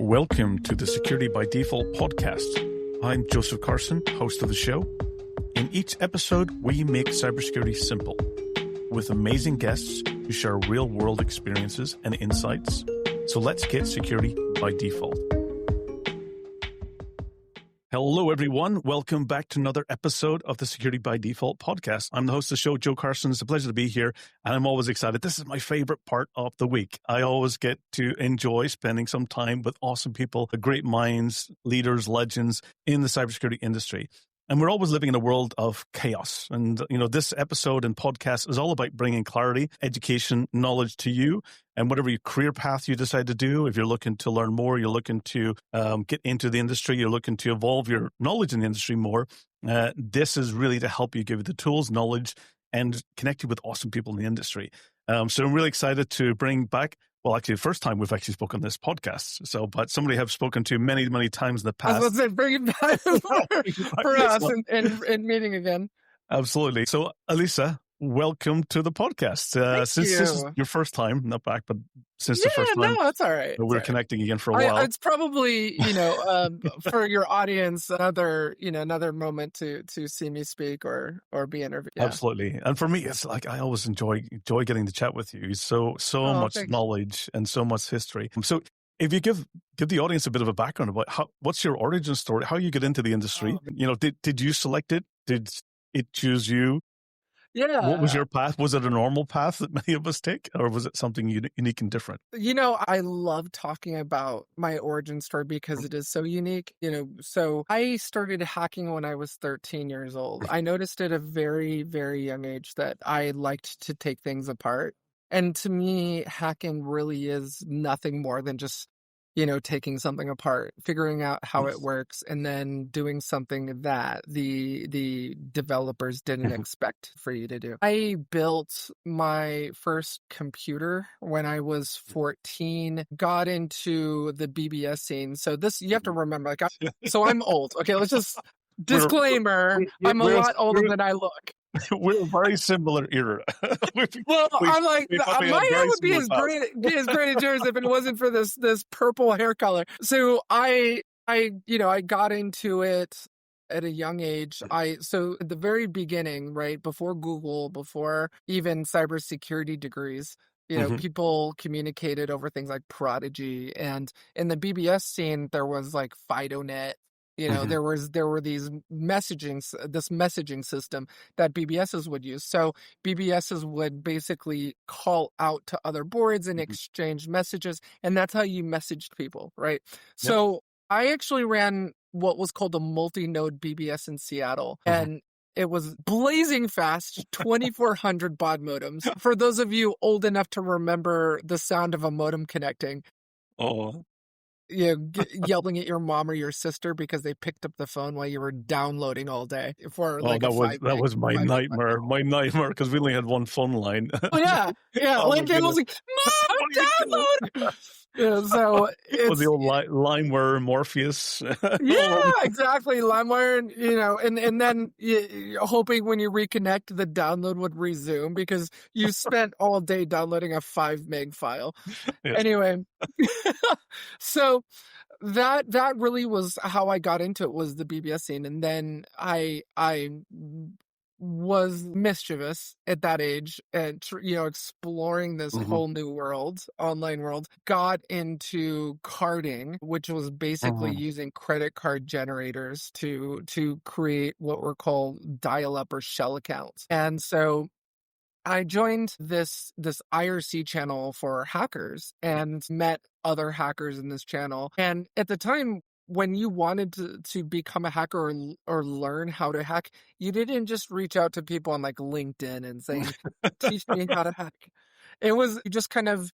Welcome to the Security by Default podcast. I'm Joseph Carson, host of the show. In each episode, we make cybersecurity simple with amazing guests who share real-world experiences and insights. So let's get security by default. Hello, everyone. Welcome back to another episode of the Security by Default podcast. I'm the host of the show, Joe Carson. It's a pleasure to be here, and I'm always excited. This is my favorite part of the week. I always get to enjoy spending some time with awesome people, great minds, leaders, legends in the cybersecurity industry. And we're always living in a world of chaos. And, this episode and podcast is all about bringing clarity, education, knowledge to you. And whatever your career path you decide to do, if you're looking to learn more, you're looking to get into the industry, you're looking to evolve your knowledge in the industry more, this is really to help you give you the tools, knowledge, and connect you with awesome people in the industry. So I'm really excited to bring back, well, actually, the first time we've actually spoken on this podcast. But somebody I've spoken to many, many times in the past. I was going to say, bring it back for us and meeting again. Absolutely. So, Alissa, welcome to the podcast. Since this is your first time, not back, but since the first time. No, that's all right. We're connecting again for a while. It's probably, for your audience, another moment to see me speak or be interviewed. Yeah. Absolutely. And for me, it's like, I always enjoy getting to chat with you. So much knowledge and so much history. So if you give the audience a bit of a background about what's your origin story, how you get into the industry, did you select it? Did it choose you? Yeah. What was your path? Was it a normal path that many of us take, or was it something unique and different? I love talking about my origin story because it is so unique. So I started hacking when I was 13 years old. I noticed at a very, very young age that I liked to take things apart. And to me, hacking really is nothing more than just taking something apart, figuring out how it works, and then doing something that the developers didn't expect for you to do. I built my first computer when I was 14, got into the BBS scene. So you have to remember, so I'm old. Okay, let's just, disclaimer, I'm a lot older than I look. We're a very similar era. I'm like, my hair would be as great as yours if it wasn't for this purple hair color. So I got into it at a young age. So at the very beginning, right before Google, before even cybersecurity degrees, people communicated over things like Prodigy, and in the BBS scene, there was like FidoNet. There were these messaging system that BBSs would use. So BBSs would basically call out to other boards and exchange messages, and that's how you messaged people, right? Yep. So I actually ran what was called a multi-node BBS in Seattle, and it was blazing fast, 2,400 baud modems. For those of you old enough to remember the sound of a modem connecting. Oh. Yelling at your mom or your sister because they picked up the phone while you were downloading all day that was my nightmare. My nightmare, because we only had one phone line. Oh yeah. Like it was like, Mom, download. So it was the old LimeWire Morpheus. Yeah, exactly. LimeWire, and then hoping when you reconnect, the download would resume because you spent all day downloading a 5 meg file. Yeah. Anyway, so that really was how I got into it, was the BBS scene. And then I was mischievous at that age and, exploring this whole new world, online world, got into carding, which was basically using credit card generators to create what were called dial-up or shell accounts. And so I joined this IRC channel for hackers and met other hackers in this channel. And at the time, when you wanted to become a hacker or learn how to hack, you didn't just reach out to people on like LinkedIn and say, teach me how to hack. You just kind of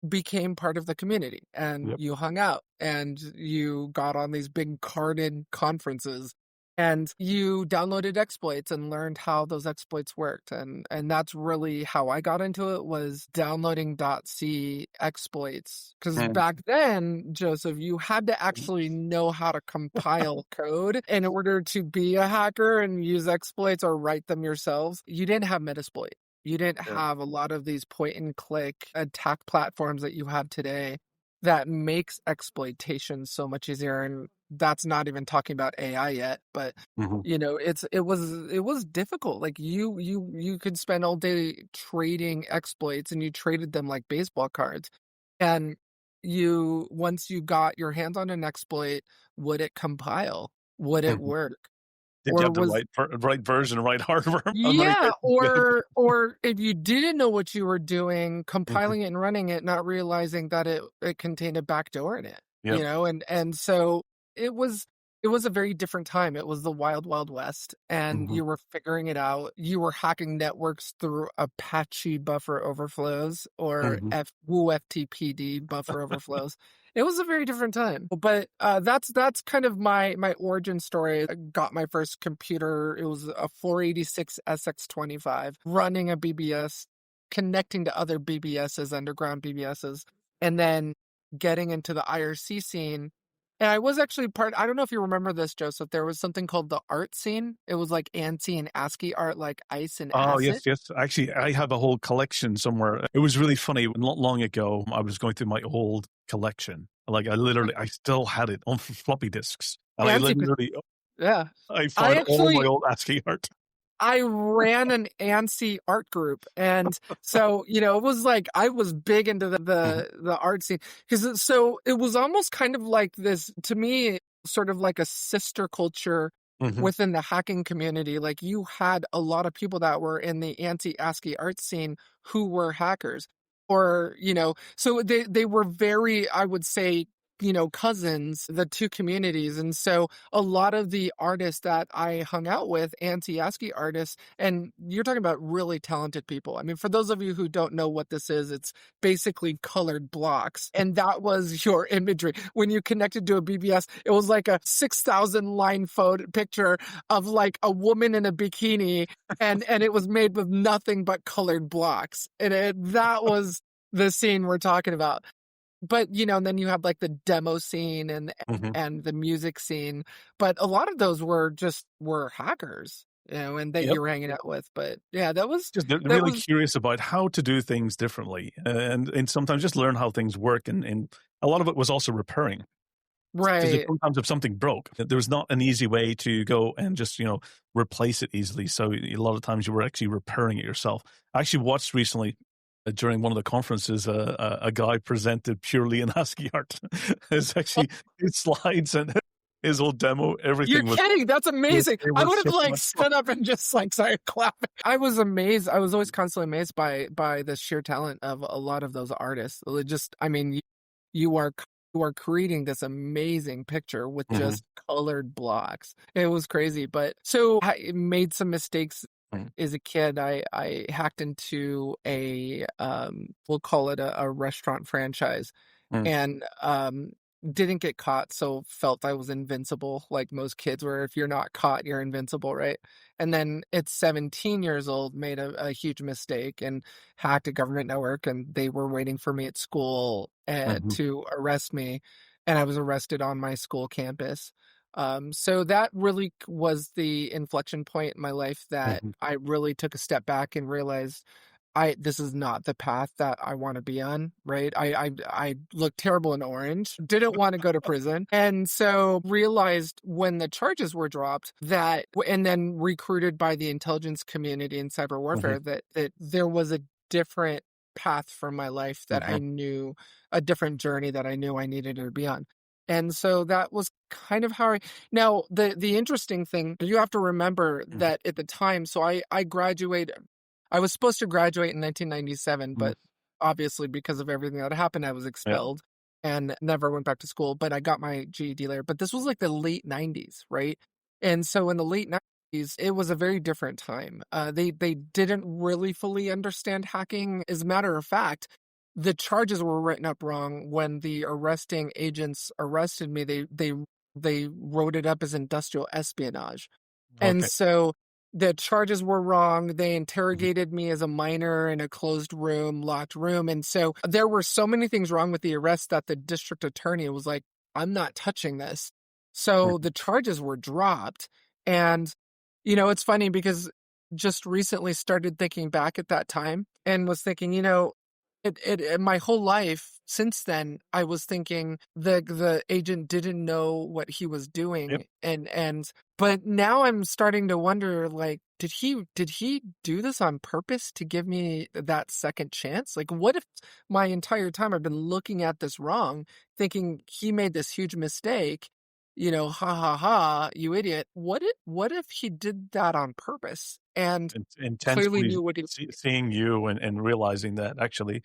became part of the community, and you hung out and you got on these big carded conferences and you downloaded exploits and learned how those exploits worked. And that's really how I got into it, was downloading .c exploits. Because back then, Joseph, you had to actually know how to compile code in order to be a hacker and use exploits or write them yourselves. You didn't have Metasploit. You didn't have a lot of these point and click attack platforms that you have today. that makes exploitation so much easier. And that's not even talking about AI yet, but it was difficult. Like you could spend all day trading exploits, and you traded them like baseball cards. And once you got your hands on an exploit, would it compile? Would it work? Did you Or have the was right version, right hardware? Yeah, or if you didn't know what you were doing, compiling it and running it, not realizing that it contained a backdoor in it, Yep. and so it was it was a very different time. It was the wild, wild west, and you were figuring it out. You were hacking networks through Apache buffer overflows or WUFTPD buffer overflows. It was a very different time, but that's kind of my origin story. I got my first computer. It was a 486 SX25 running a BBS, connecting to other BBSs, underground BBSs, and then getting into the IRC scene. And I was actually I don't know if you remember this, Joseph. There was something called the art scene. It was like ANSI and ASCII art, like ice and Oh, acid. yes. Actually, I have a whole collection somewhere. It was really funny. Not long ago, I was going through my old collection. Like I still had it on floppy disks. And Yeah. I found all my old ASCII art. I ran an ANSI art group. And so, it was like I was big into the art scene. So it was almost kind of like this, to me, sort of like a sister culture within the hacking community. Like you had a lot of people that were in the anti-ASCII art scene who were hackers. Or, so they were very, I would say, cousins, the two communities. And so a lot of the artists that I hung out with, anti-ASCII artists, and you're talking about really talented people. I mean, for those of you who don't know what this is, it's basically colored blocks. And that was your imagery. When you connected to a BBS, it was like a 6,000 line picture of like a woman in a bikini, and it was made with nothing but colored blocks. And that was the scene we're talking about. But, and then you have like the demo scene and the music scene. But a lot of those were hackers, and that you were hanging out with. But yeah, that was just they're really curious about how to do things differently, and sometimes just learn how things work. And a lot of it was also repairing. Right. Because sometimes if something broke, there was not an easy way to go and just, replace it easily. So a lot of times you were actually repairing it yourself. I actually watched recently during one of the conferences, a guy presented purely in ASCII art. It's actually his slides and his whole demo, everything. You're kidding? That's amazing. I would have stood up and just started clapping. I was amazed. I was always constantly amazed by the sheer talent of a lot of those artists. You are creating this amazing picture with just colored blocks. It was crazy. But so I made some mistakes. As a kid, I hacked into we'll call it a restaurant franchise, and didn't get caught, so felt I was invincible, like most kids were. If you're not caught, you're invincible, right? And then at 17 years old, made a huge mistake and hacked a government network, and they were waiting for me at school to arrest me, and I was arrested on my school campus. So that really was the inflection point in my life that I really took a step back and realized this is not the path that I want to be on, right? I looked terrible in orange, didn't want to go to prison. And so realized when the charges were dropped and then recruited by the intelligence community in cyber warfare, that there was a different path for my life that I knew, a different journey that I knew I needed to be on. And so that was kind of how now the interesting thing, you have to remember that at the time, so I graduated, I was supposed to graduate in 1997, but obviously because of everything that happened, I was expelled and never went back to school, but I got my GED later. But this was like the late 90s, right? And so in the late 90s, it was a very different time. They didn't really fully understand hacking. As a matter of fact, the charges were written up wrong. When the arresting agents arrested me, they wrote it up as industrial espionage. And so the charges were wrong. They interrogated me as a minor in a closed room, locked room. And so there were so many things wrong with the arrest that the district attorney was like, I'm not touching this. So the charges were dropped. And, it's funny because just recently started thinking back at that time and was thinking, my whole life since then, I was thinking the agent didn't know what he was Yep. doing, but now I'm starting to wonder, like, did he do this on purpose to give me that second chance? Like, what if my entire time I've been looking at this wrong, thinking he made this huge mistake, ha ha ha, you idiot. What if he did that on purpose and clearly Intensely knew what he seeing you and realizing that actually,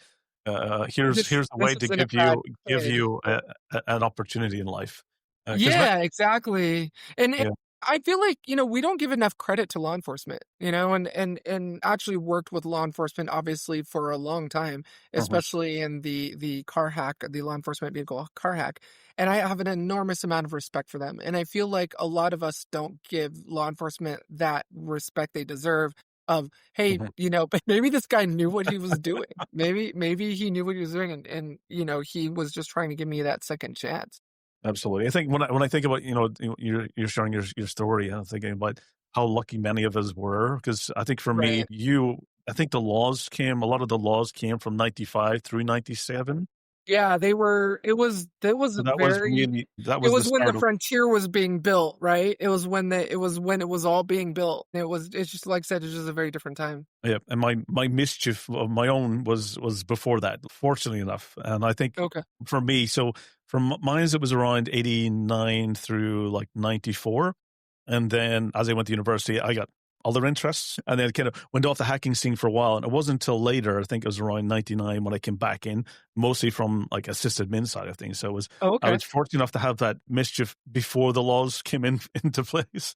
this here's a this way to isn't a bad give kid. you an opportunity in life. Because Yeah, exactly. And yeah. I feel like, we don't give enough credit to law enforcement, and actually worked with law enforcement obviously for a long time, Mhm, especially in the car hack, the law enforcement vehicle car hack. And I have an enormous amount of respect for them. And I feel like a lot of us don't give law enforcement that respect they deserve of, hey, mhm. but maybe this guy knew what he was doing. Maybe he knew what he was doing and he was just trying to give me that second chance. Absolutely. I think when I think about, you're sharing your story, I'm thinking about how lucky many of us were. Because I think for me, Right. I think a lot of the laws came from 95 through 97. Yeah, it was a So that was very really, that it was the was when the start of. frontier was being built, right? It was when it was all being built. It's just like I said, it's just a very different time. Yeah, and my mischief of my own was before that, fortunately enough. And I think Okay. for me, so for mine, it was around 89 through like 94. And then as I went to university, I got other interests and then kind of went off the hacking scene for a while. And it wasn't until later, I think it was around 99 when I came back in, mostly from like assisted admin side of things. So Oh, I okay. was fortunate enough to have that mischief before the laws came into place.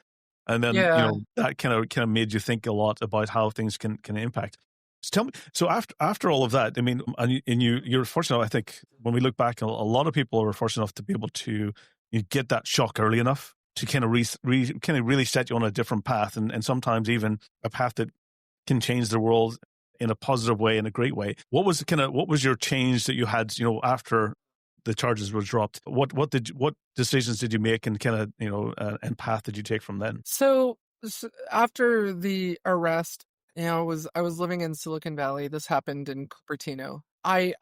And then, Yeah. that kind of made you think a lot about how things can impact. So tell me, so after all of that, I mean, you're fortunate. I think when we look back, a lot of people are fortunate enough to be able to get that shock early enough to kind of kind of really set you on a different path, and sometimes even a path that can change the world in a positive way, in a great way. What was your change that you had, after the charges were dropped? What decisions did you make, and kind of, and path did you take from then? So, after the arrest, I was living in Silicon Valley. This happened in Cupertino. I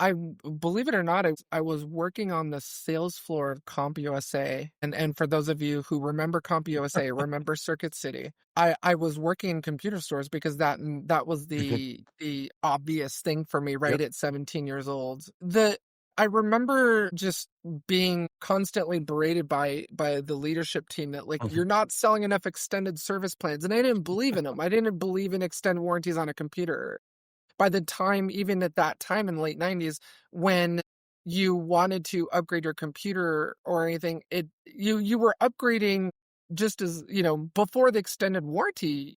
believe it or not, I was working on the sales floor of CompUSA, and for those of you who remember CompUSA, remember Circuit City. I was working in computer stores because that was the obvious thing for me right Yep. at 17 years old. I remember just being constantly berated by the leadership team that, like, Mhm. you're not selling enough extended service plans, and I didn't believe in them. I didn't believe in extended warranties on a computer. By the time, even at that time in the late 90s, when you wanted to upgrade your computer or anything, you were upgrading just as, before the extended warranty.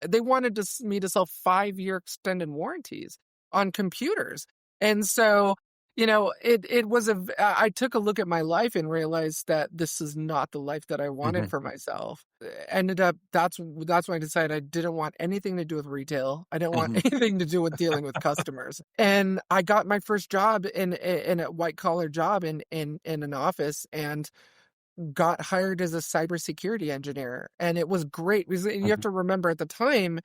They wanted me to sell 5-year extended warranties on computers. And so, I took a look at my life and realized that this is not the life that I wanted Mhm. for myself. Ended up, that's when I decided I didn't want anything to do with retail. I didn't want Mhm. anything to do with dealing with customers. And I got my first job in a white collar job in an office, and got hired as a cybersecurity engineer. And it was great because you have Mhm. to remember, at the time,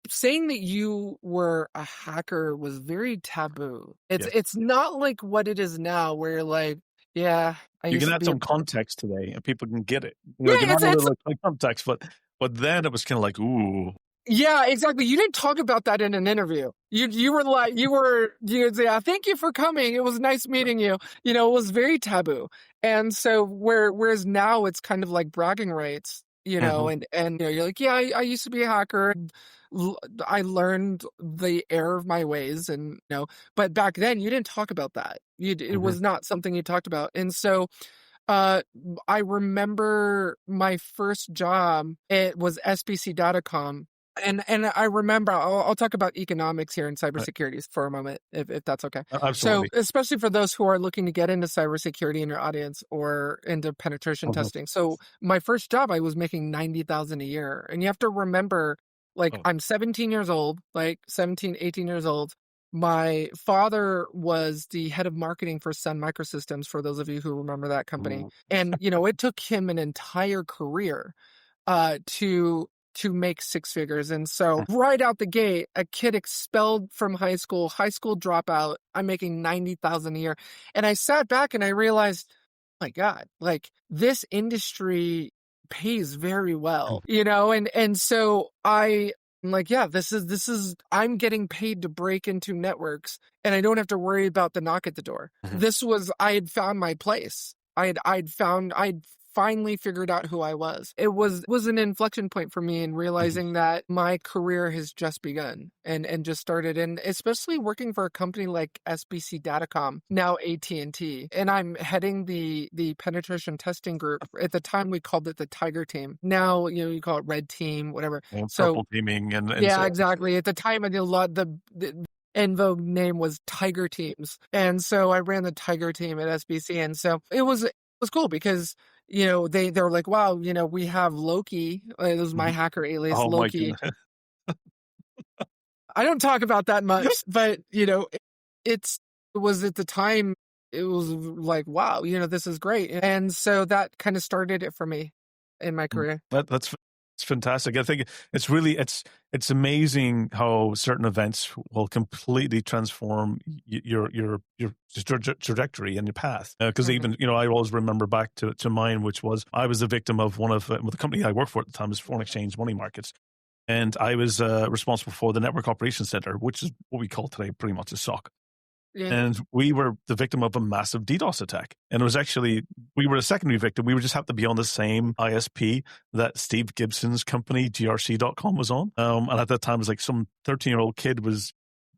saying that you were a hacker was very taboo. It's Yes. it's not like what it is now, where you're like, yeah, I You used can to add be a some context today, and people can get it. You yeah, can add a it's little context, but then it was kind of like, ooh. yeah, exactly. You didn't talk about that in an interview. You were like, you'd say, "Ah, thank you for coming. It was nice meeting you." It was very taboo. And so whereas now it's kind of like bragging rights, Mhm. and you're like, yeah, I used to be a hacker. I learned the error of my ways, and but back then you didn't talk about that. It Mhm. was not something you talked about. And so uh, I remember my first job, it was SBC Datacom. And I remember, I'll talk about economics here in Right. cybersecurity for a moment, if that's okay. So, Absolutely. especially for those who are looking to get into cybersecurity in your audience or into penetration Mhm. testing. So, my first job, I was making 90,000 a year, and you have to remember, like, Oh. I'm 17 years old, like 17, 18 years old. My father was the head of marketing for Sun Microsystems, for those of you who remember that company. Mm. And, it took him an entire career to to make six figures. And so right out the gate, a kid expelled from high school dropout, I'm making $90,000 a year. And I sat back and I realized, my God, like this industry pays very well, and so I'm like, yeah, this is I'm getting paid to break into networks and I don't have to worry about the knock at the door. I had found my place. I'd finally figured out who I was. It was an inflection point for me in realizing that my career has just begun and just started, and especially working for a company like SBC Datacom, now AT&T, and I'm heading the penetration testing group. At the time we called it the Tiger Team. Now, you call it Red Team, whatever. And so purple teaming and yeah, so exactly. At the time I did a lot, the in vogue name was Tiger Teams. And so I ran the Tiger Team at SBC. And so it was cool because, they were like, wow, we have Loki. It was my hacker alias, oh my Loki. goodness. I don't talk about that much, but, it was at the time, it was like, wow, this is great. And so that kind of started it for me in my career. That's fantastic. I think it's amazing how certain events will completely transform your trajectory and your path. Because even I always remember back to mine, which was I was a victim of one of the company I worked for at the time was foreign exchange money markets, and I was responsible for the network operations center, which is what we call today pretty much a SOC. Yeah. And we were the victim of a massive DDoS attack. And it was actually, we were a secondary victim. We just happened to be on the same ISP that Steve Gibson's company, grc.com, was on. And at that time, it was like some 13-year-old kid was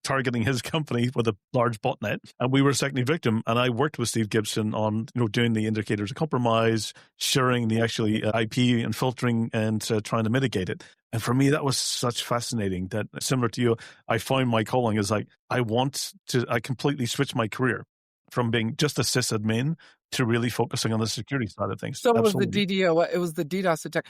targeting his company with a large botnet. And we were a secondary victim. And I worked with Steve Gibson on, doing the indicators of compromise, sharing the actually IP and filtering and trying to mitigate it. And for me, that was such fascinating that, similar to you, I found my calling is like, I completely switched my career from being just a sysadmin to really focusing on the security side of things. So it was the DDoS attack.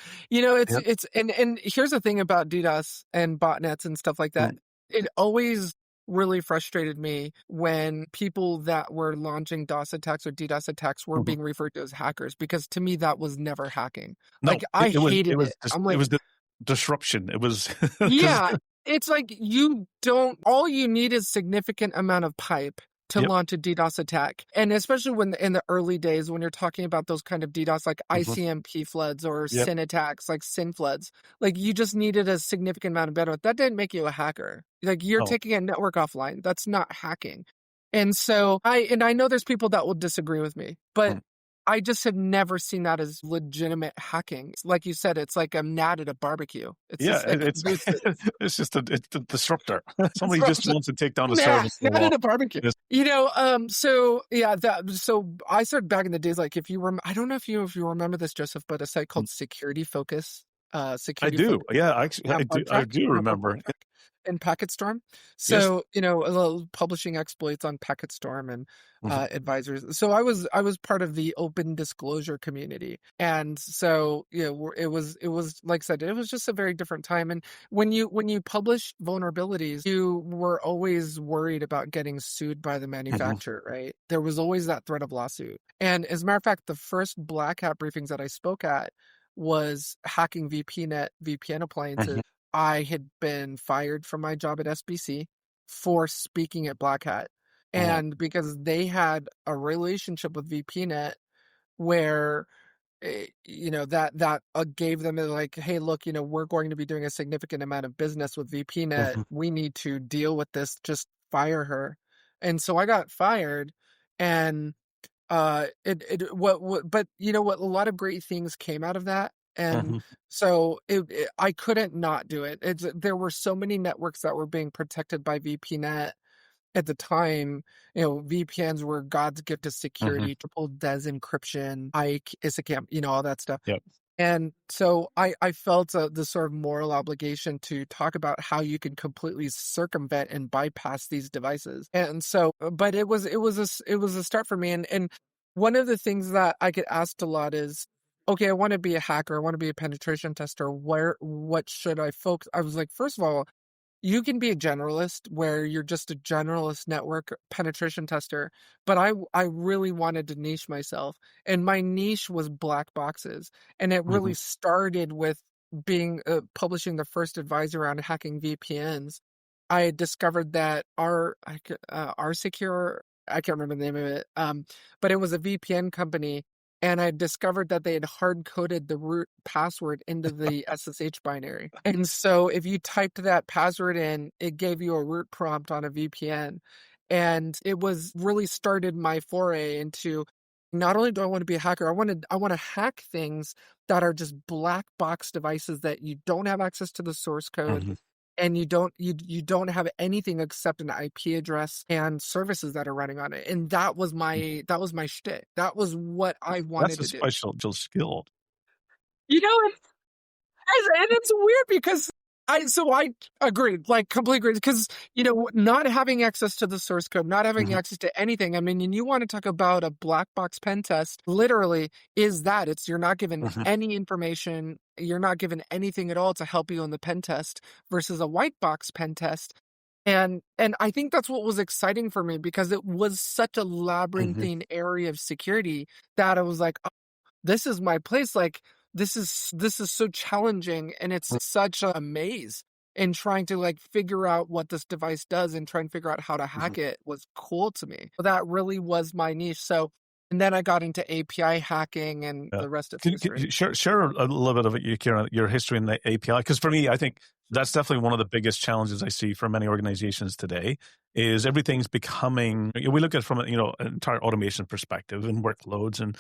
And here's the thing about DDoS and botnets and stuff like that. It always really frustrated me when people that were launching DOS attacks or DDoS attacks were being referred to as hackers, because to me that was never hacking. No, like I hated it. I'm like, it was the disruption. It was yeah. It's like all you need is significant amount of pipe to launch a DDoS attack. And especially when in the early days, when you're talking about those kind of DDoS, like ICMP floods or SYN attacks, like SYN floods, like you just needed a significant amount of bandwidth. That didn't make you a hacker. Like you're taking a network offline. That's not hacking. And so I know there's people that will disagree with me, but I just have never seen that as legitimate hacking. Like you said, it's like a gnat at a barbecue. It's just a disruptor. Somebody just wants to take down a service. Gnat at a barbecue. So I started back in the days, like if you were, I don't know if you remember this, Joseph, but a site called Security Focus. Security I do. Focus. Yeah, I do remember. In PacketStorm. So, publishing exploits on PacketStorm and advisors. So I was part of the open disclosure community. And so, it was like I said, it was just a very different time. And when you publish vulnerabilities, you were always worried about getting sued by the manufacturer, right? There was always that threat of lawsuit. And as a matter of fact, the first Black Hat briefings that I spoke at was hacking VPN appliances. I had been fired from my job at SBC for speaking at Black Hat. And because they had a relationship with VPNet where, that gave them like, hey, look, we're going to be doing a significant amount of business with VPNet. We need to deal with this. Just fire her. And so I got fired, and but you know what? A lot of great things came out of that. And so I couldn't not do it. There were so many networks that were being protected by VPNet at the time. VPNs were God's gift to security, triple DES encryption, IKE, ISACAM, all that stuff. Yep. And so I felt the sort of moral obligation to talk about how you can completely circumvent and bypass these devices. And so, but it was a start for me. And one of the things that I get asked a lot is, okay, I want to be a hacker. I want to be a penetration tester. What should I focus? I was like, first of all, you can be a generalist where you're just a generalist network penetration tester. But I really wanted to niche myself. And my niche was black boxes. And it really started with being publishing the first advisory on hacking VPNs, I had discovered that our secure, I can't remember the name of it, but it was a VPN company, and I discovered that they had hard coded the root password into the SSH binary. And so if you typed that password in, it gave you a root prompt on a VPN. And it was really started my foray into, not only do I want to be a hacker, I want to hack things that are just black box devices that you don't have access to the source code. Mm-hmm. And you don't have anything except an IP address and services that are running on it. And that was my shtick. That was what I That's wanted a to do. special skill. You know, and it's weird because I agreed, like completely agreed, because not having access to the source code, not having Mm-hmm. access to anything. I mean, and you want to talk about a black box pen test, literally is that you're not given Mm-hmm. any information, you're not given anything at all to help you in the pen test versus a white box pen test. And I think that's what was exciting for me, because it was such a labyrinthine area of security that I was like, oh, this is my place. Like, this is so challenging, and it's such a maze. And trying to like figure out what this device does and try and figure out how to Mm-hmm. hack it was cool to me. That really was my niche. So, and then I got into API hacking, and the rest is Can history. you share a little bit of your history in the API? Because for me, I think that's definitely one of the biggest challenges I see for many organizations today. Is everything's becoming? We look at it from an entire automation perspective and workloads and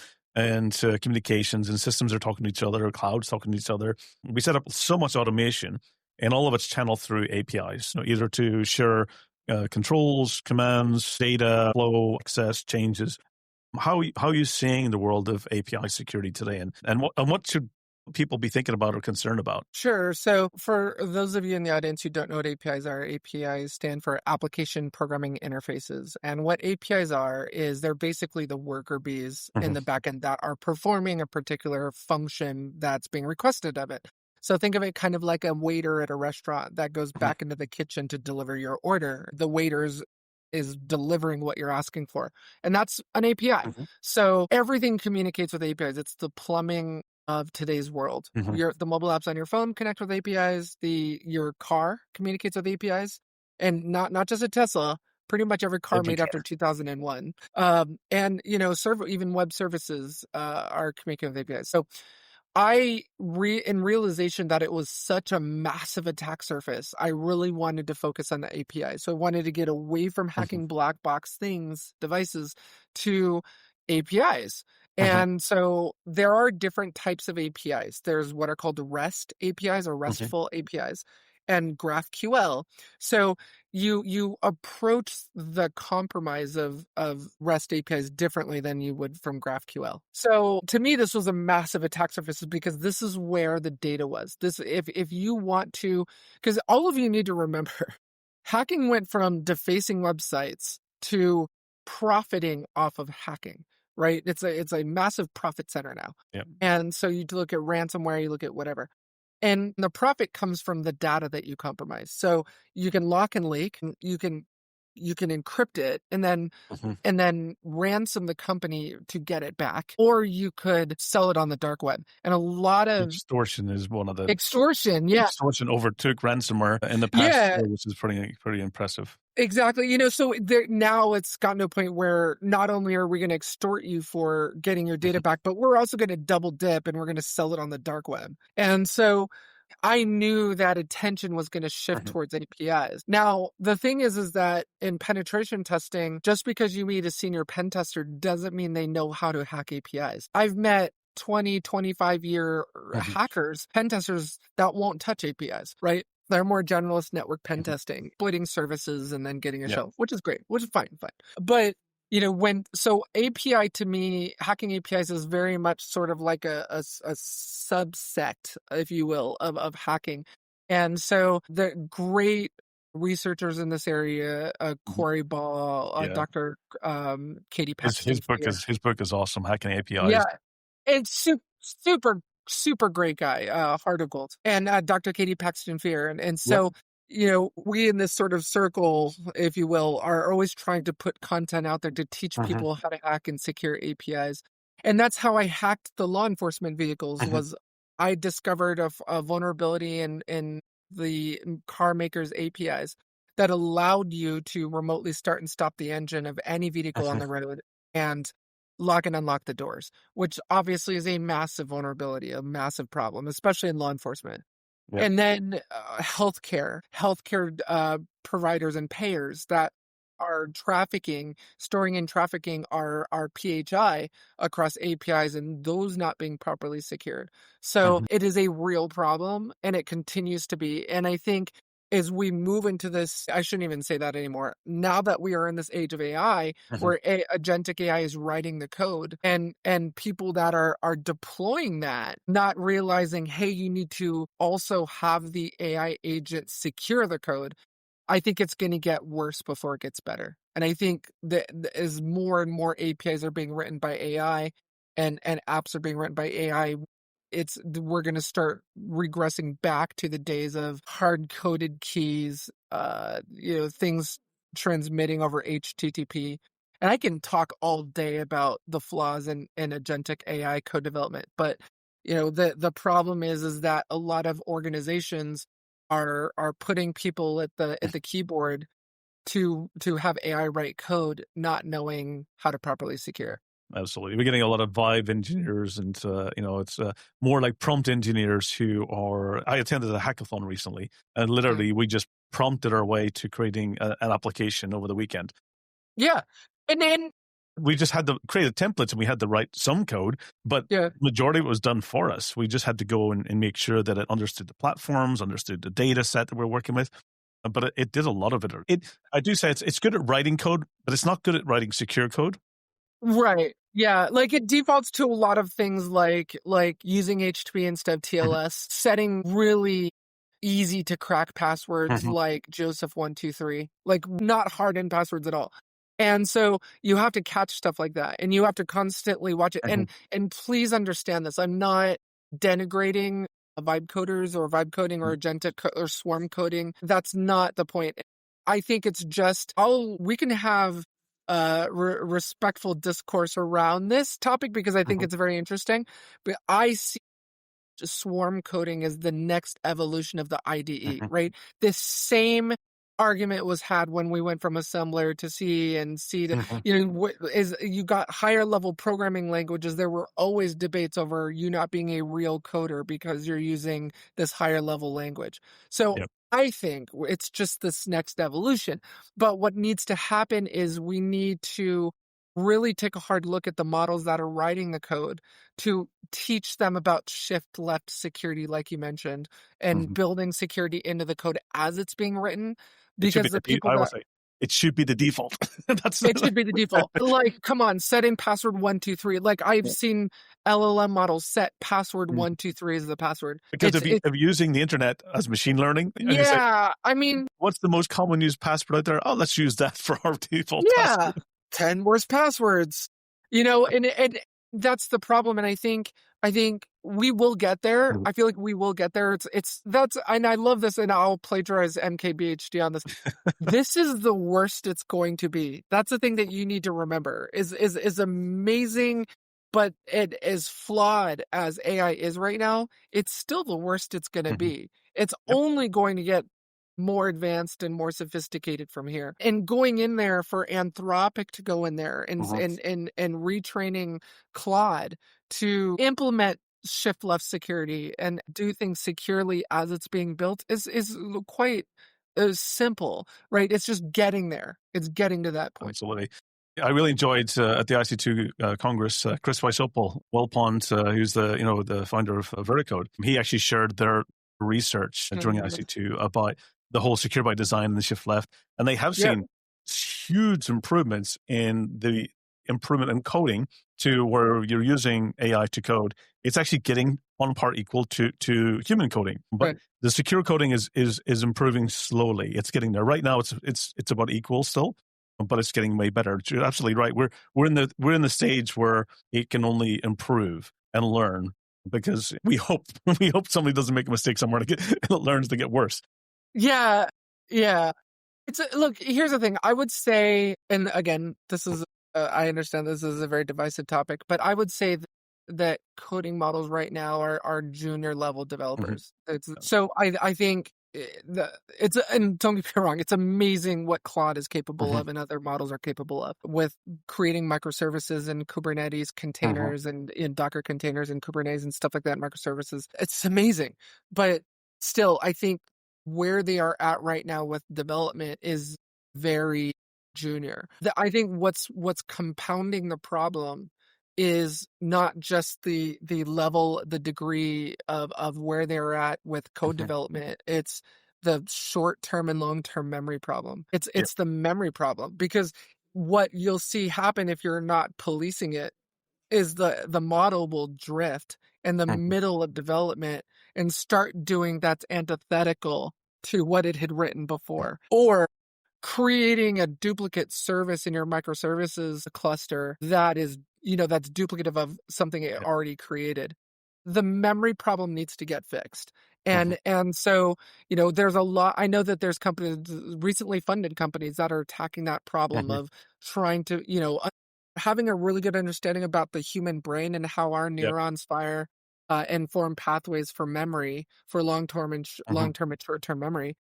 communications, and systems are talking to each other, or clouds talking to each other. We set up so much automation, and all of it's channeled through APIs, either to share controls, commands, data flow, access, changes. How are you seeing the world of API security today, and what should people be thinking about or concerned about? Sure. So for those of you in the audience who don't know what APIs are, APIs stand for Application Programming Interfaces. And what APIs are is they're basically the worker bees in the backend that are performing a particular function that's being requested of it. So think of it kind of like a waiter at a restaurant that goes back into the kitchen to deliver your order. The waiter's is delivering what you're asking for. And that's an API. So everything communicates with APIs. It's the plumbing of today's world. The mobile apps on your phone connect with APIs. Your car communicates with APIs, and not just a Tesla. Pretty much every car made after 2001. And even web services are communicating with APIs. So in realization that it was such a massive attack surface, I really wanted to focus on the API. So I wanted to get away from hacking black box devices, to APIs. And so there are different types of APIs. There's what are called REST APIs, or RESTful APIs, and GraphQL. So you approach the compromise of REST APIs differently than you would from GraphQL. So to me, this was a massive attack surface, because this is where the data was. If you want to, because all of you need to remember, hacking went from defacing websites to profiting off of hacking. Right? It's a massive profit center now. Yeah. And so you look at ransomware, you look at whatever. And the profit comes from the data that you compromise. So you can lock and leak, you can encrypt it, and then ransom the company to get it back, or you could sell it on the dark web. And a lot of extortion is one of the extortion. Yeah, extortion overtook ransomware in the past year, which is pretty impressive. Exactly. So now it's gotten to a point where not only are we going to extort you for getting your data back, but we're also going to double dip, and we're going to sell it on the dark web. And so I knew that attention was going to shift towards APIs. Now, the thing is that in penetration testing, just because you meet a senior pen tester doesn't mean they know how to hack APIs. I've met 20, 25-year hackers, pen testers that won't touch APIs, right? They're more generalist network pen testing, exploiting services and then getting a shell, which is great, which is fine. But, so API to me, hacking APIs is very much sort of like a subset, if you will, of hacking. And so the great researchers in this area, Corey Ball, Dr. Katie Paxton. His book is awesome, Hacking APIs. Yeah, it's super great guy, Heart of Gold, and Dr. Katie Paxton Fear. And so, we in this sort of circle, if you will, are always trying to put content out there to teach people how to hack and secure APIs. And that's how I hacked the law enforcement vehicles, was I discovered a vulnerability in the car maker's APIs that allowed you to remotely start and stop the engine of any vehicle on the road and lock and unlock the doors, which obviously is a massive vulnerability, a massive problem, especially in law enforcement. Yep. And then healthcare providers and payers that are storing and trafficking our PHI across APIs, and those not being properly secured. So it is a real problem, and it continues to be. And I think as we move into this, I shouldn't even say that anymore. Now that we are in this age of AI, where agentic AI is writing the code, and people that are deploying that, not realizing, hey, you need to also have the AI agent secure the code. I think it's going to get worse before it gets better. And I think that as more and more APIs are being written by AI and apps are being written by AI, we're going to start regressing back to the days of hard-coded keys, things transmitting over HTTP. And I can talk all day about the flaws in agentic AI code development, but the problem is that a lot of organizations are putting people at the keyboard to have AI write code, not knowing how to properly secure. Absolutely. We're getting a lot of Vibe engineers, and it's more like prompt engineers who are. I attended a hackathon recently, and literally we just prompted our way to creating an application over the weekend. Yeah. And then we just had to create a template, and we had to write some code, but the majority of it was done for us. We just had to go and make sure that it understood the platforms, understood the data set that we're working with. But it did a lot of it. I do say it's good at writing code, but it's not good at writing secure code. Right. Yeah. Like it defaults to a lot of things like using HTTP instead of TLS, setting really easy to crack passwords like Joseph123, like not hardened passwords at all. And so you have to catch stuff like that, and you have to constantly watch it. And please understand this. I'm not denigrating vibe coders or vibe coding or agentic or swarm coding. That's not the point. I think it's just we can have respectful discourse around this topic because I think it's very interesting. But I see swarm coding as the next evolution of the IDE, right? This same argument was had when we went from assembler to C and C to, you got higher level programming languages. There were always debates over you not being a real coder because you're using this higher level language. So I think it's just this next evolution. But what needs to happen is we need to really take a hard look at the models that are writing the code to teach them about shift left security, like you mentioned, and building security into the code as it's being written. Because it should be the default. It should be the default. Like, come on, set in password 123. Like I've seen LLM models set password 123 as the password. Because of using the internet as machine learning. Yeah, I mean, what's the most common used password out there? Oh, let's use that for our default password. 10 worst passwords. And that's the problem. And I think we will get there. I feel like we will get there. And I love this, and I'll plagiarize MKBHD on this. This is the worst it's going to be. That's the thing that you need to remember is amazing, but it is flawed as AI is right now. It's still the worst it's going to be. It's only going to get more advanced and more sophisticated from here. And going in there for Anthropic to go in there and retraining Claude to implement shift left security and do things securely as it's being built is quite simple, right? It's just getting there. It's getting to that point. Absolutely. I really enjoyed at the IC2 Congress, Chris Weishaupt, who's the founder of Veracode. He actually shared their research during IC2 about the whole secure by design and the shift left. And they have seen huge improvements in the improvement in coding to where you're using AI to code. It's actually getting on par equal to human coding. But the secure coding is improving slowly. It's getting there. Right now it's about equal still, but it's getting way better. You're absolutely right. We're in the stage where it can only improve and learn, because we hope somebody doesn't make a mistake somewhere and it learns to get worse. Yeah. Look, here's the thing. I would say, and again, this is, I understand this is a very divisive topic, but I would say that that coding models right now are junior level Hmm. developers. So I think and don't get me wrong, it's amazing what Claude is capable Hmm. of and other models are capable of with creating microservices and Kubernetes Hmm. containers and in Docker containers and Kubernetes and stuff like that, microservices. It's amazing. But still, I think where they are at right now with development is very junior. I think what's compounding the problem is not just the level, the degree of where they're at with code Hmm. development. It's the short-term and long-term memory problem. It's Yeah. it's the memory problem because what you'll see happen if you're not policing it is the model will drift in the Hmm. middle of development and start doing that's antithetical to what it had written before. Or creating a duplicate service in your microservices cluster that is, that's duplicative of something it Yeah. already created. The memory problem needs to get fixed. Hmm. And so, there's a lot. I know that there's companies, recently funded companies that are attacking that problem Hmm. of trying to, having a really good understanding about the human brain and how our Yeah. neurons fire and form pathways for memory, for Hmm. long-term and short-term memory,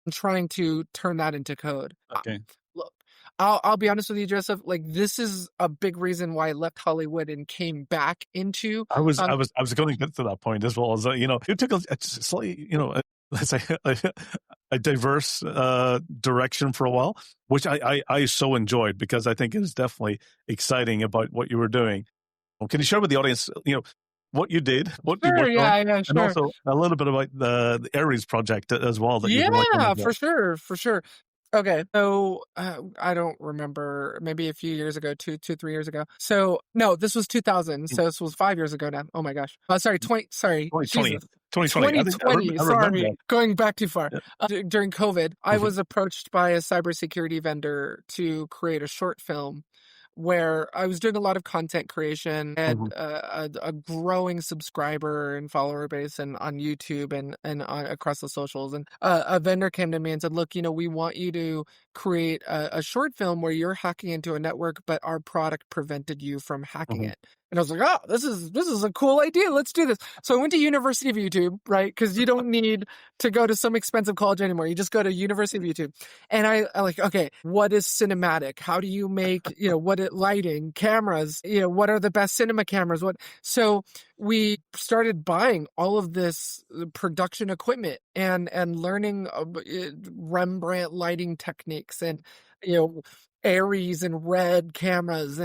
and trying to turn that into code. Okay. Look, I'll be honest with you, Joseph. Like, this is a big reason why I left Hollywood and came back into. I was going to get to that point as well. As you took a slightly, let's say a diverse direction for a while, which I so enjoyed because I think it is definitely exciting about what you were doing. Well, can you share with the audience, what you did, what you Sure, worked on, yeah, and sure. also a little bit about the ARIES project as well that you've been working on Yeah, as well. for sure, for sure. Okay, so I don't remember. Maybe a few years ago, 3 years ago. So no, this was 2000. So this was 5 years ago now. Oh my gosh. Sorry, 20. Sorry, 2020, Jesus. 2020. I think 2020. I remember Sorry, that. going back too far. Yeah. During COVID, I Mhm. was approached by a cybersecurity vendor to create a short film where I was doing a lot of content creation, had Mhm. a growing subscriber and follower base and on YouTube and across the socials. And a vendor came to me and said, "Look, we want you to create a short film where you're hacking into a network, but our product prevented you from hacking Mhm. it." And I was like, "Oh, this is a cool idea. Let's do this." So I went to University of YouTube, right? Because you don't need to go to some expensive college anymore. You just go to University of YouTube. And I like, okay, what is cinematic? How do you make, lighting, cameras, what are the best cinema cameras? So we started buying all of this production equipment and learning Rembrandt lighting techniques and, you know, ARIES and red cameras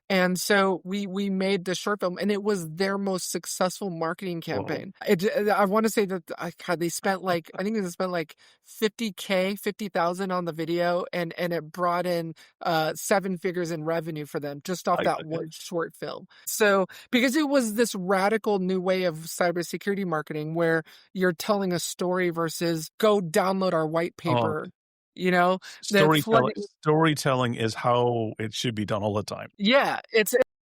and so we made this short film, and it was their most successful marketing Whoa. campaign. I want to say that God, they spent I think they spent like 50,000 on the video, and it brought in 7 figures in revenue for them just off that one short film. So because it was this radical new way of cybersecurity marketing where you're telling a story versus go download our white Oh, paper. The flood. storytelling is how it should be done all the time. Yeah, it's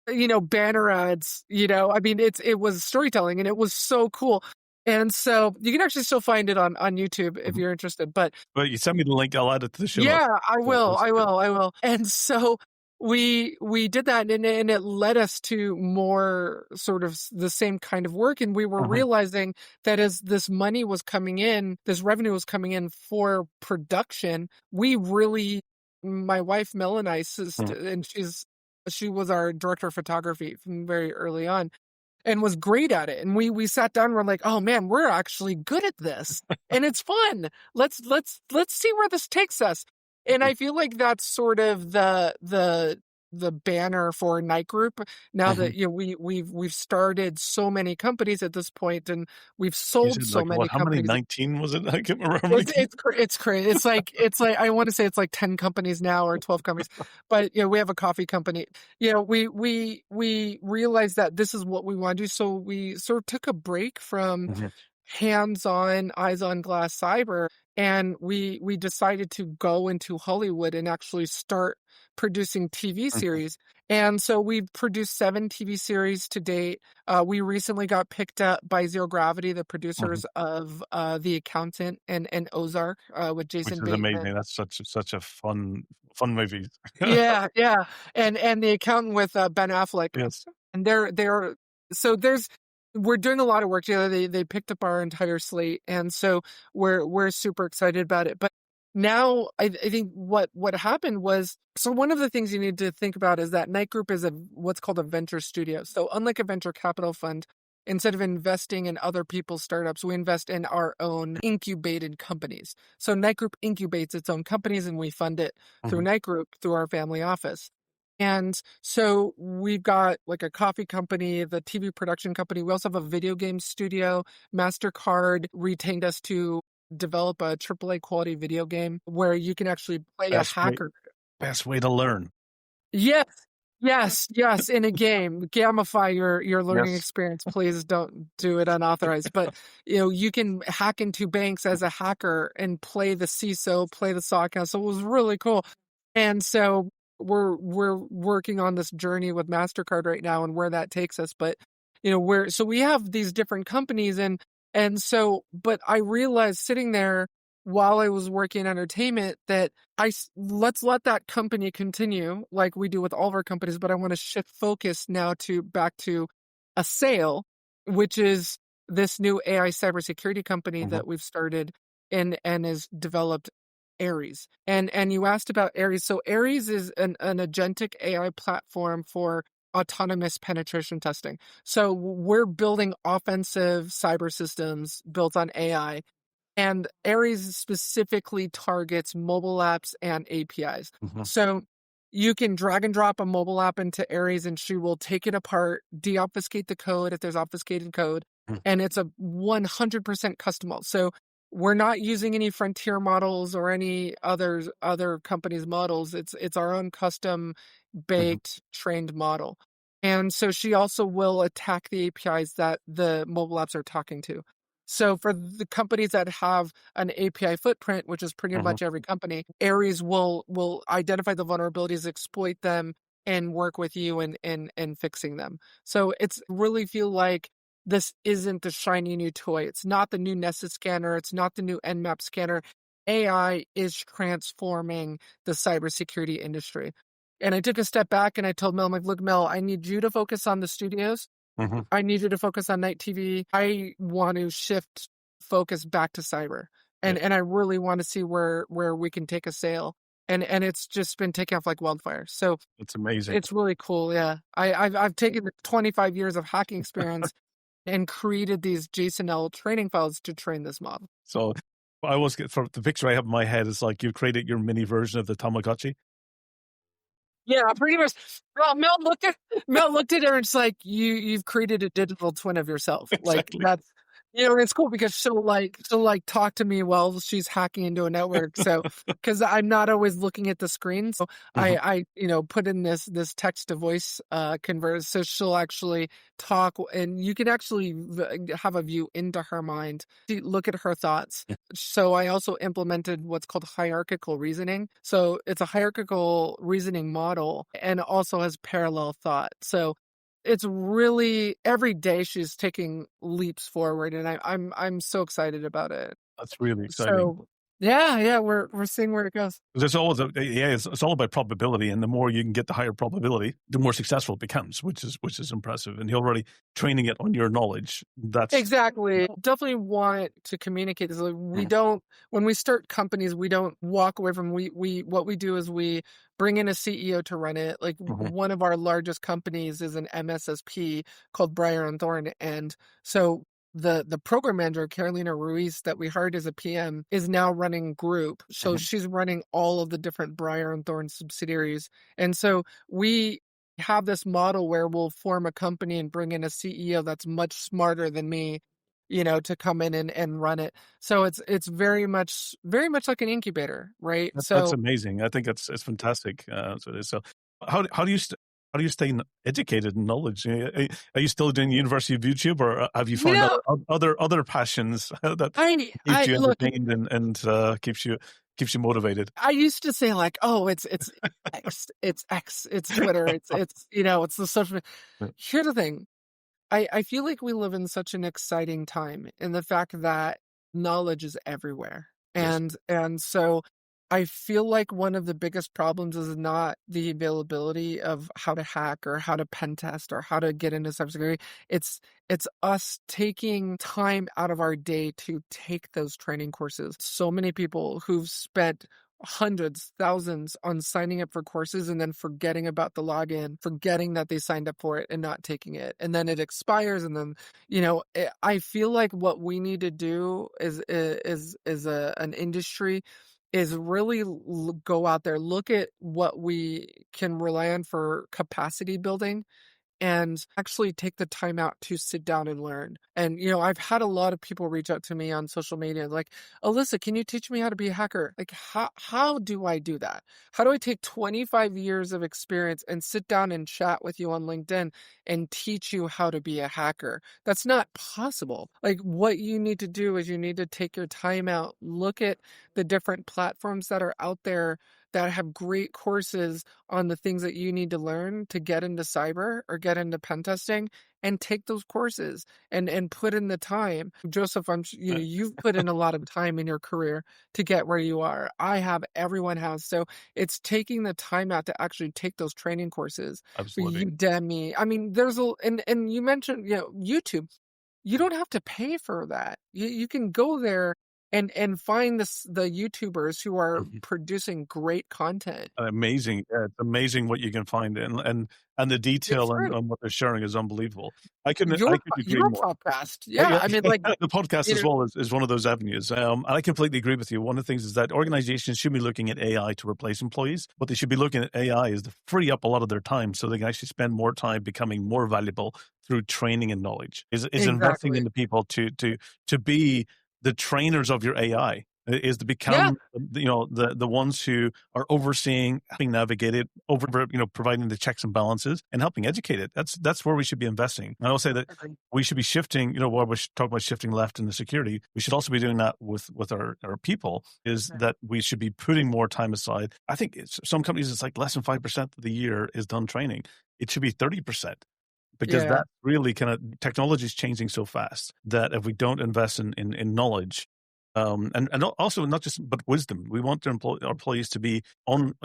banner ads, I mean it was storytelling and it was so cool. And so you can actually still find it on YouTube if Mhm. you're interested. But But you send me the link, I'll add it to the show notes. yeah, I So will. that's I good. will. I will. And so we did that, and it led us to more sort of the same kind of work. And we were Mhm. realizing that as this money was coming in, this revenue was coming in for production, we really, my wife Mel and I, Mhm. and she was our director of photography from very early on and was great at it. And we sat down and we're like, oh man, we're actually good at this. And it's fun. Let's see where this takes us. And I feel like that's sort of the banner for Night Group. Now Mhm. that we've started so many companies at this point, and we've You sold said so like what? many How many? companies. 19 was it? I can't remember how many. It's crazy. It's like I want to say it's like 10 companies now or 12 companies, but we have a coffee company. We realized that this is what we want to do, so we sort of took a break from Mhm. hands-on, eyes-on-glass cyber, and we decided to go into Hollywood and actually start producing TV Mhm. series. And so we've produced 7 TV series to date. We recently got picked up by Zero Gravity, the Mhm. producers of The Accountant and Ozark with Which Jason is Bateman. amazing. That's such a fun movie. Yeah, yeah, and The Accountant with Ben Affleck, Yes. and they're So we're doing a lot of work together. They picked up our entire slate, and so we're super excited about it. But now I think what happened was, so one of the things you need to think about is that Knight Group is what's called a venture studio. So unlike a venture capital fund, instead of investing in other people's startups, we invest in our own incubated companies. So Knight Group incubates its own companies, and we fund it through Knight Group, through our family office. And so we've got like a coffee company, the TV production company. We also have a video game studio. MasterCard retained us to develop a AAA quality video game where you can actually play a hacker. Best way to learn. Yes. In a game, gamify your learning experience. Please don't do it unauthorized. But you can hack into banks as a hacker and play the CISO, play the SOC. So it was really cool. And so we're working on this journey with MasterCard right now and where that takes us. But so we have these different companies, but I realized sitting there while I was working in entertainment that let's let that company continue like we do with all of our companies, but I want to shift focus now back to a sale, which is this new AI cybersecurity company that we've started and has developed ARIES. And you asked about ARIES. So ARIES is an agentic AI platform for autonomous penetration testing. So we're building offensive cyber systems built on AI. And ARIES specifically targets mobile apps and APIs. So you can drag and drop a mobile app into ARIES and she will take it apart, deobfuscate the code if there's obfuscated code, and it's a 100% customizable. So we're not using any frontier models or any other companies' models. It's our own custom baked trained model. And so she also will attack the APIs that the mobile apps are talking to. So for the companies that have an API footprint, which is pretty much every company, ARIES will identify the vulnerabilities, exploit them, and work with you in fixing them. So it's really feel like this isn't the shiny new toy. It's not the new Nessus scanner. It's not the new Nmap scanner. AI is transforming the cybersecurity industry. And I took a step back and I told Mel, I'm like, look, Mel, I need you to focus on the studios. I need you to focus on Knight TV. I want to shift focus back to cyber. And I really want to see where we can take a sale. And it's just been taking off like wildfire. So it's amazing. It's really cool. Yeah. I've taken the 25 years of hacking experience and created these JSON-L training files to train this model. So I always get, for the picture I have in my head, is like you created your mini version of the Tamagotchi. Yeah, pretty much. Well, Mel looked at her and it's like, you've created a digital twin of yourself. Exactly. Like that's, it's cool because she'll talk to me while she's hacking into a network. So, because I'm not always looking at the screen. So I put in this text to voice converter. So she'll actually talk and you can actually have a view into her mind, look at her thoughts. So I also implemented what's called hierarchical reasoning. So it's a hierarchical reasoning model and also has parallel thought. So it's really every day she's taking leaps forward, and I'm so excited about it. That's really exciting. So yeah, we're seeing where it goes. There's always it's all about probability, and the more you can get the higher probability, the more successful it becomes, which is impressive. And you're already training it on your knowledge. That's exactly. Definitely want to communicate this. We don't, when we start companies, we don't walk away from what we do is we bring in a CEO to run it. Like one of our largest companies is an MSSP called Briar and Thorn, and so the program manager, Carolina Ruiz, that we hired as a PM, is now running group. So she's running all of the different Briar and Thorn subsidiaries. And so we have this model where we'll form a company and bring in a CEO that's much smarter than me, to come in and run it. So it's very much like an incubator, right? That's amazing. I think it's fantastic. So how do you stay educated in knowledge? Are you still doing University of YouTube, or have you found other passions that keeps you entertained and keeps you motivated? I used to say like, oh, it's X, it's Twitter, it's it's the social. Here's the thing. I feel like we live in such an exciting time in the fact that knowledge is everywhere. And so I feel like one of the biggest problems is not the availability of how to hack or how to pen test or how to get into cybersecurity. It's us taking time out of our day to take those training courses. So many people who've spent hundreds, thousands on signing up for courses and then forgetting about the login, forgetting that they signed up for it and not taking it. And then it expires. And then, I feel like what we need to do is an industry is really go out there, look at what we can rely on for capacity building and actually take the time out to sit down and learn. And, I've had a lot of people reach out to me on social media like, Alissa, can you teach me how to be a hacker? Like, how do I do that? How do I take 25 years of experience and sit down and chat with you on LinkedIn and teach you how to be a hacker? That's not possible. Like, what you need to do is you need to take your time out, look at the different platforms that are out there that have great courses on the things that you need to learn to get into cyber or get into pen testing, and take those courses and put in the time. Joseph, you've put in a lot of time in your career to get where you are. I have, everyone has. So it's taking the time out to actually take those training courses. Absolutely. Udemy. I mean, and you mentioned, YouTube. You don't have to pay for that. You can go there and find the YouTubers who are producing great content. Amazing. Yeah, it's amazing what you can find, and the detail on what they're sharing is unbelievable. I couldn't agree Your more. podcast. Yeah. I mean, like the podcast as well is one of those avenues. And I completely agree with you. One of the things is that organizations should be looking at AI to replace employees. What they should be looking at AI is to free up a lot of their time so they can actually spend more time becoming more valuable through training and knowledge. Is investing into people to be the trainers of your AI, is to become, the ones who are overseeing, helping navigate it, providing the checks and balances and helping educate it. That's where we should be investing. And I will say that we should be shifting, while we talk about shifting left in the security, we should also be doing that with our people, is that we should be putting more time aside. I think some companies, it's like less than 5% of the year is done training. It should be 30%. Because that really technology is changing so fast that if we don't invest in knowledge, and also not just, but wisdom, we want our employees to be on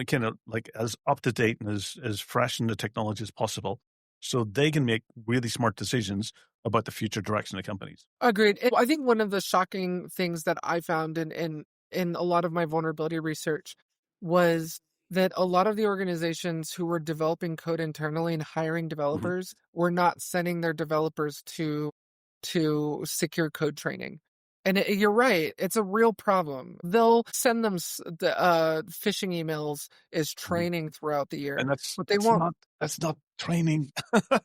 as up to date and as fresh in the technology as possible, so they can make really smart decisions about the future direction of companies. Agreed. I think one of the shocking things that I found in a lot of my vulnerability research was that a lot of the organizations who were developing code internally and hiring developers were not sending their developers to secure code training. And you're right, it's a real problem. They'll send them the phishing emails as training throughout the year, and but they won't. That's not training.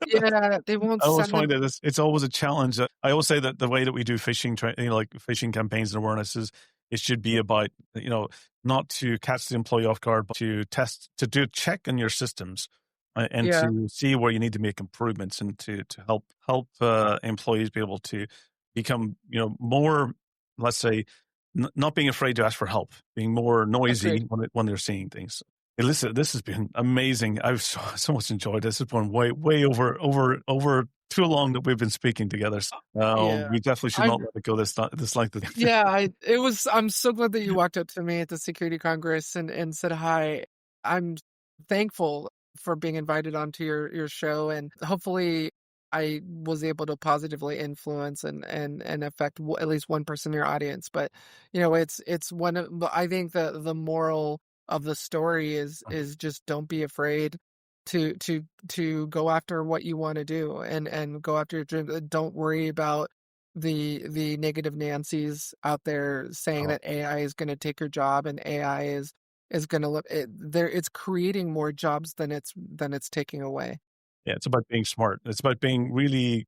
Yeah, they won't. I always find that it's always a challenge. I always say that the way that we do phishing, like phishing campaigns and awareness, it should be about, not to catch the employee off guard, but to do a check on your systems, and to see where you need to make improvements, and to help employees be able to become, more, let's say, not being afraid to ask for help, being more noisy when they're seeing things. Alyssa, this has been amazing. I've so much enjoyed this. It's been way over too long that we've been speaking together. We definitely should not let it go this length. I'm so glad that you walked up to me at the Security Congress and said hi. I'm thankful for being invited onto your show, and hopefully I was able to positively influence and affect at least one person in your audience. But it's one of, I think the moral of the story is just don't be afraid to go after what you want to do and go after your dreams. Don't worry about the negative Nancy's out there saying that AI is going to take your job, and AI is going to look it's creating more jobs than it's taking away. Yeah, it's about being smart. It's about being really,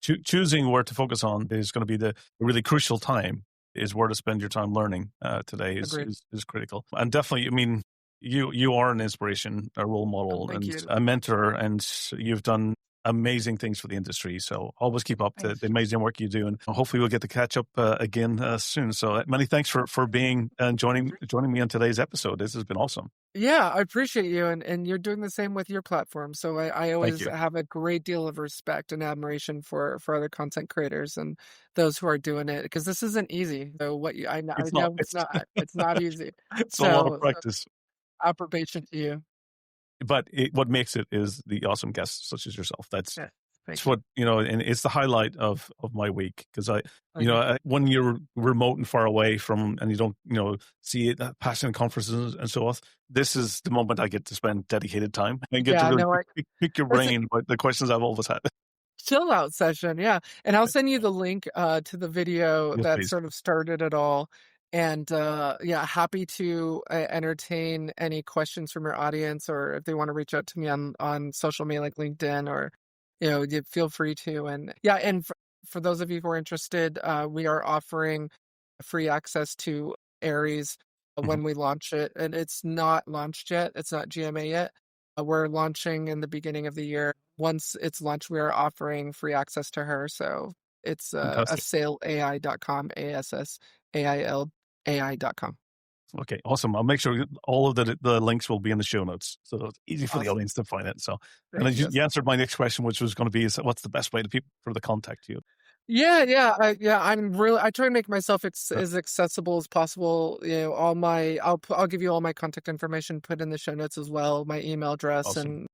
choosing where to focus on is going to be the really crucial time, is where to spend your time learning today is critical. And definitely, I mean, you are an inspiration, a role model, and a mentor, and you've done amazing things for the industry. So always keep up the amazing work you do, and hopefully we'll get to catch up again soon. So many thanks for being and joining me on today's episode. This has been awesome. Yeah, I appreciate you, and you're doing the same with your platform. So I always have a great deal of respect and admiration for other content creators and those who are doing it, because this isn't easy. So I know it's not easy. It's a lot of practice. Approbation to you. But what makes it is the awesome guests such as yourself. That's what, and it's the highlight of my week, because when you're remote and far away from, and you don't, see it, passionate conferences and so on, this is the moment I get to spend dedicated time and get to really pick your brain about the questions I've always had. Chill out session. Yeah. And I'll send you the link to the video that sort of started it all. And happy to entertain any questions from your audience, or if they want to reach out to me on social media like LinkedIn, or feel free to. And for those of you who are interested, we are offering free access to ARIES when we launch it, and it's not launched yet. It's not GMA yet. We're launching in the beginning of the year. Once it's launched, we are offering free access to her. So it's assaiলাই.com, ASSAILAI.com. Okay, awesome. I'll make sure all of the links will be in the show notes, so it's easy for the audience to find it. So, and you answered my next question, which was going to be, what's the best way for the contact you? I try and make myself as accessible as possible. I'll give you all my contact information, put in the show notes as well. My email address and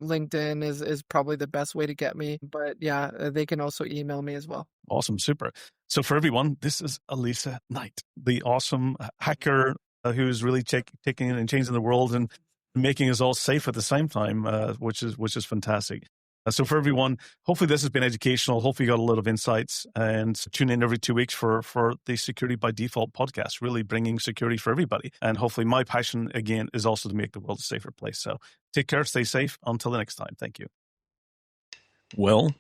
LinkedIn is probably the best way to get me. But they can also email me as well. Awesome. Super. So for everyone, this is Alissa Knight, the awesome hacker who's really taking and changing the world and making us all safe at the same time, which is fantastic. So for everyone, hopefully this has been educational. Hopefully you got a lot of insights, and tune in every 2 weeks for the Security by Default podcast, really bringing security for everybody. And hopefully my passion, again, is also to make the world a safer place. So take care, stay safe. Until the next time. Thank you. Well,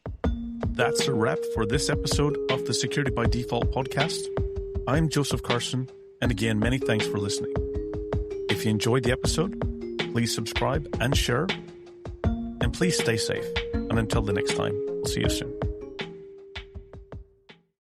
that's a wrap for this episode of the Security by Default podcast. I'm Joseph Carson, and again, many thanks for listening. If you enjoyed the episode, please subscribe and share, and please stay safe. And until the next time, we'll see you soon.